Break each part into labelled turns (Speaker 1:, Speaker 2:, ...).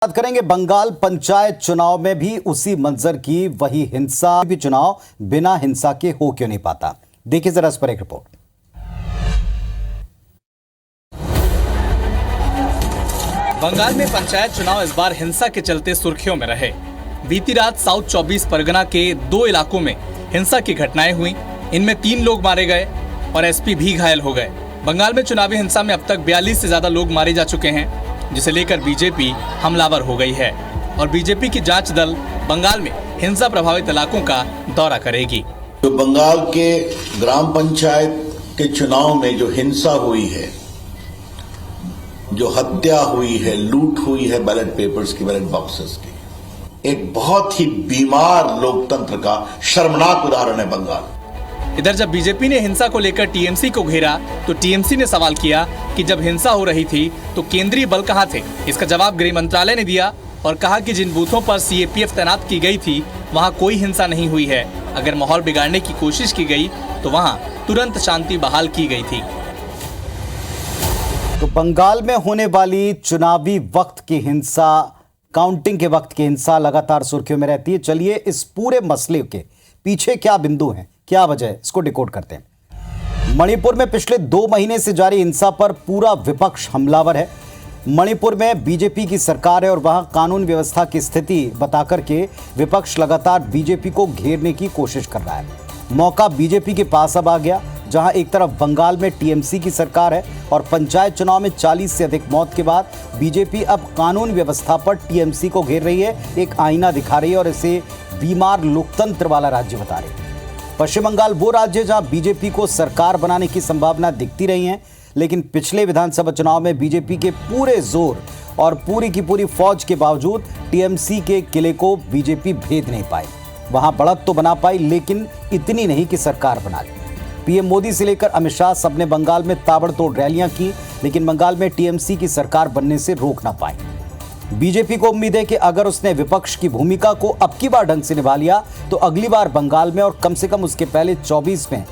Speaker 1: बात करेंगे बंगाल पंचायत चुनाव में भी उसी मंजर की वही हिंसा भी चुनाव बिना हिंसा के हो क्यों नहीं पाता। देखिए जरा इस पर एक रिपोर्ट।
Speaker 2: बंगाल में पंचायत चुनाव इस बार हिंसा के चलते सुर्खियों में रहे। बीती रात साउथ 24 परगना के 2 इलाकों में हिंसा की घटनाएं हुई। इनमें 3 लोग मारे गए और एसपी भी घायल हो गए। बंगाल में चुनावी हिंसा में अब तक 42 से ज्यादा लोग मारे जा चुके हैं, जिसे लेकर बीजेपी हमलावर हो गई है और बीजेपी की जांच दल बंगाल में हिंसा प्रभावित इलाकों का दौरा करेगी।
Speaker 3: जो बंगाल के ग्राम पंचायत के चुनाव में जो हिंसा हुई है, जो हत्या हुई है, लूट हुई है बैलेट पेपर्स की, बैलेट बॉक्सेस की, एक बहुत ही बीमार लोकतंत्र का शर्मनाक उदाहरण है बंगाल।
Speaker 2: इधर जब बीजेपी ने हिंसा को लेकर टीएमसी को घेरा तो टीएमसी ने सवाल किया कि जब हिंसा हो रही थी तो केंद्रीय बल कहां थे। इसका जवाब गृह मंत्रालय ने दिया और कहा कि जिन बूथों पर सीएपीएफ तैनात की गई थी वहां कोई हिंसा नहीं हुई है। अगर माहौल बिगाड़ने की कोशिश की गई तो वहां तुरंत शांति बहाल की गई थी।
Speaker 1: तो बंगाल में होने वाली चुनावी वक्त की हिंसा, काउंटिंग के वक्त की हिंसा लगातार सुर्खियों में रहती है। चलिए इस पूरे मसले के पीछे क्या बिंदु हैं, क्या वजह है, इसको डिकोड करते हैं। मणिपुर में पिछले 2 महीने से जारी हिंसा पर पूरा विपक्ष हमलावर है। मणिपुर में बीजेपी की सरकार है और वहां कानून व्यवस्था की स्थिति बताकर के विपक्ष लगातार बीजेपी को घेरने की कोशिश कर रहा है। मौका बीजेपी के पास अब आ गया, जहां एक तरफ बंगाल में टीएमसी की सरकार है और पंचायत चुनाव में 40 से अधिक मौत के बाद बीजेपी अब कानून व्यवस्था पर टीएमसी को घेर रही है, एक आईना दिखा रही है और इसे बीमार लोकतंत्र वाला राज्य बता रही है। पश्चिम बंगाल वो राज्य जहां बीजेपी को सरकार बनाने की संभावना दिखती रही है, लेकिन पिछले विधानसभा चुनाव में बीजेपी के पूरे जोर और पूरी की पूरी फौज के बावजूद टीएमसी के किले को बीजेपी भेद नहीं पाई। वहां बढ़त तो बना पाई, लेकिन इतनी नहीं कि सरकार बना ली। पीएम मोदी से लेकर अमित शाह सबने बंगाल में ताबड़तोड़ रैलियां की, लेकिन बंगाल में टीएमसी की सरकार बनने से रोक ना पाई। बीजेपी को उम्मीद है कि अगर उसने विपक्ष की भूमिका को अब की बार ढंग से निभा लिया तो अगली बार बंगाल में और कम से कम उसके पहले 24 में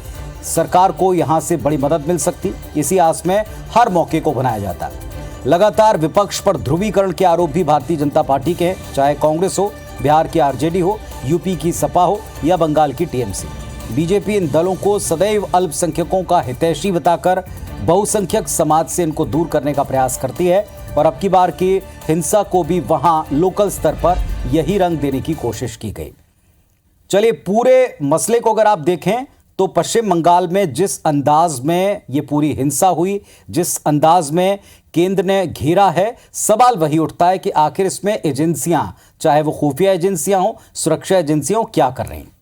Speaker 1: सरकार को यहां से बड़ी मदद मिल सकती। इसी आस में हर मौके को बनाया जाता है। लगातार विपक्ष पर ध्रुवीकरण के आरोप भी भारतीय जनता पार्टी के हैं, चाहे कांग्रेस हो, बिहार की आरजेडी हो, यूपी की सपा हो या बंगाल की टीएमसी। बीजेपी इन दलों को सदैव अल्पसंख्यकों का हितैषी बताकर बहुसंख्यक समाज से इनको दूर करने का प्रयास करती है और अब की बार की हिंसा को भी वहां लोकल स्तर पर यही रंग देने की कोशिश की गई। चलिए पूरे मसले को अगर आप देखें तो पश्चिम बंगाल में जिस अंदाज में ये पूरी हिंसा हुई, जिस अंदाज में केंद्र ने घेरा है, सवाल वही उठता है कि आखिर इसमें एजेंसियां, चाहे वो खुफिया एजेंसियां हो, सुरक्षा एजेंसियां हो, क्या कर रही हैं।